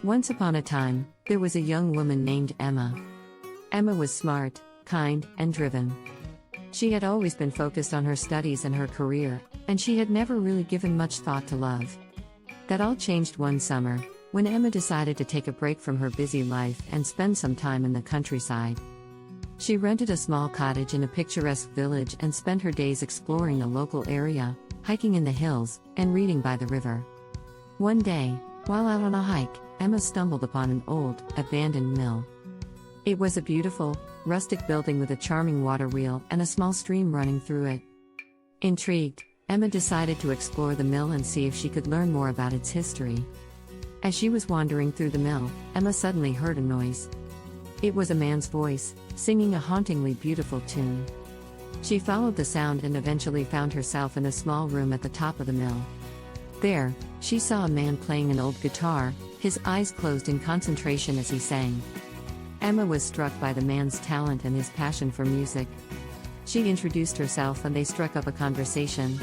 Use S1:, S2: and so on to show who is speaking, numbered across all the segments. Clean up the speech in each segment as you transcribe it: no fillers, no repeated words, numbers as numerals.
S1: Once upon a time, there was a young woman named Emma. Emma was smart, kind, and driven. She had always been focused on her studies and her career, and she had never really given much thought to love. That all changed one summer, when Emma decided to take a break from her busy life and spend some time in the countryside. She rented a small cottage in a picturesque village and spent her days exploring the local area, hiking in the hills, and reading by the river. One day, while out on a hike, Emma stumbled upon an old, abandoned mill. It was a beautiful, rustic building with a charming water wheel and a small stream running through it. Intrigued, Emma decided to explore the mill and see if she could learn more about its history. As she was wandering through the mill, Emma suddenly heard a noise. It was a man's voice, singing a hauntingly beautiful tune. She followed the sound and eventually found herself in a small room at the top of the mill. There, she saw a man playing an old guitar, his eyes closed in concentration as he sang. Emma was struck by the man's talent and his passion for music. She introduced herself and they struck up a conversation.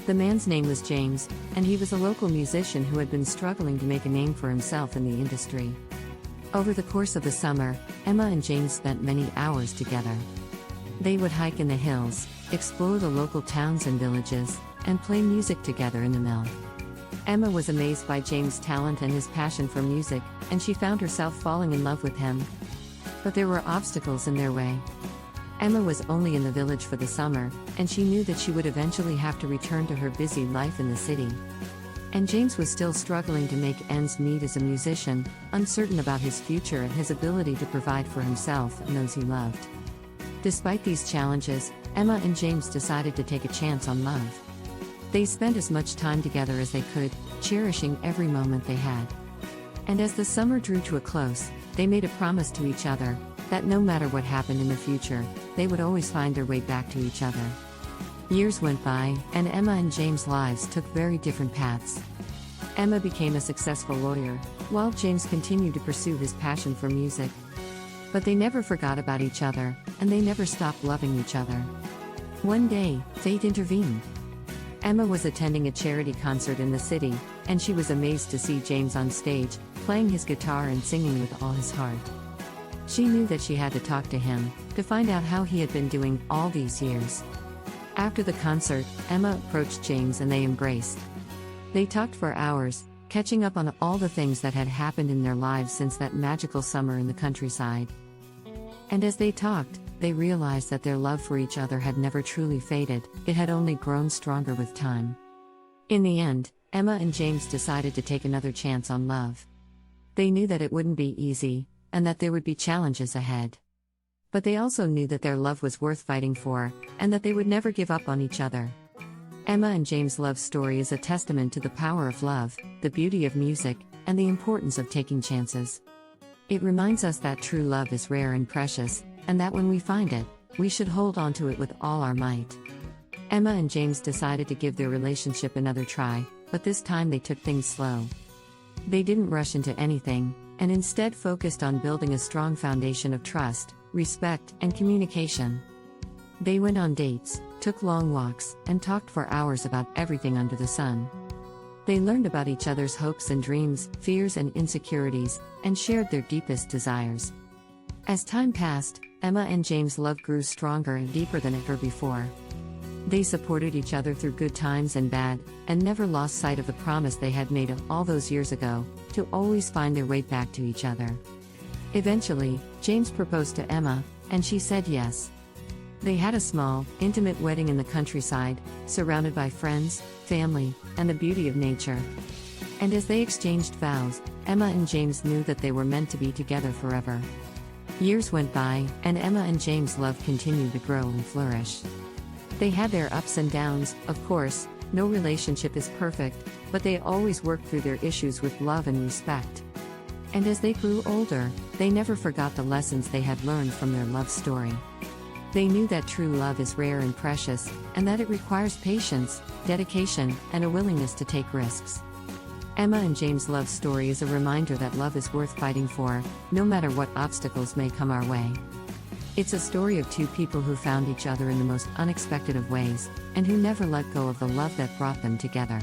S1: The man's name was James, and he was a local musician who had been struggling to make a name for himself in the industry. Over the course of the summer, Emma and James spent many hours together. They would hike in the hills, explore the local towns and villages, and play music together in the mill. Emma was amazed by James' talent and his passion for music, and she found herself falling in love with him. But there were obstacles in their way. Emma was only in the village for the summer, and she knew that she would eventually have to return to her busy life in the city. And James was still struggling to make ends meet as a musician, uncertain about his future and his ability to provide for himself and those he loved. Despite these challenges, Emma and James decided to take a chance on love. They spent as much time together as they could, cherishing every moment they had. And as the summer drew to a close, they made a promise to each other, that no matter what happened in the future, they would always find their way back to each other. Years went by, and Emma and James' lives took very different paths. Emma became a successful lawyer, while James continued to pursue his passion for music. But they never forgot about each other, and they never stopped loving each other. One day, fate intervened. Emma was attending a charity concert in the city, and she was amazed to see James on stage, playing his guitar and singing with all his heart. She knew that she had to talk to him, to find out how he had been doing all these years. After the concert, Emma approached James and they embraced. They talked for hours, catching up on all the things that had happened in their lives since that magical summer in the countryside. And as they talked, they realized that their love for each other had never truly faded, it had only grown stronger with time. In the end, Emma and James decided to take another chance on love. They knew that it wouldn't be easy, and that there would be challenges ahead. But they also knew that their love was worth fighting for, and that they would never give up on each other. Emma and James' love story is a testament to the power of love, the beauty of music, and the importance of taking chances. It reminds us that true love is rare and precious, and that when we find it, we should hold on to it with all our might. Emma and James decided to give their relationship another try, but this time they took things slow. They didn't rush into anything, and instead focused on building a strong foundation of trust, respect, and communication. They went on dates, took long walks, and talked for hours about everything under the sun. They learned about each other's hopes and dreams, fears and insecurities, and shared their deepest desires. As time passed, Emma and James' love grew stronger and deeper than ever before. They supported each other through good times and bad, and never lost sight of the promise they had made all those years ago, to always find their way back to each other. Eventually, James proposed to Emma, and she said yes. They had a small, intimate wedding in the countryside, surrounded by friends, family, and the beauty of nature. And as they exchanged vows, Emma and James knew that they were meant to be together forever. Years went by, and Emma and James' love continued to grow and flourish. They had their ups and downs, of course, no relationship is perfect, but they always worked through their issues with love and respect. And as they grew older, they never forgot the lessons they had learned from their love story. They knew that true love is rare and precious, and that it requires patience, dedication, and a willingness to take risks. Emma and James' love story is a reminder that love is worth fighting for, no matter what obstacles may come our way. It's a story of two people who found each other in the most unexpected of ways, and who never let go of the love that brought them together.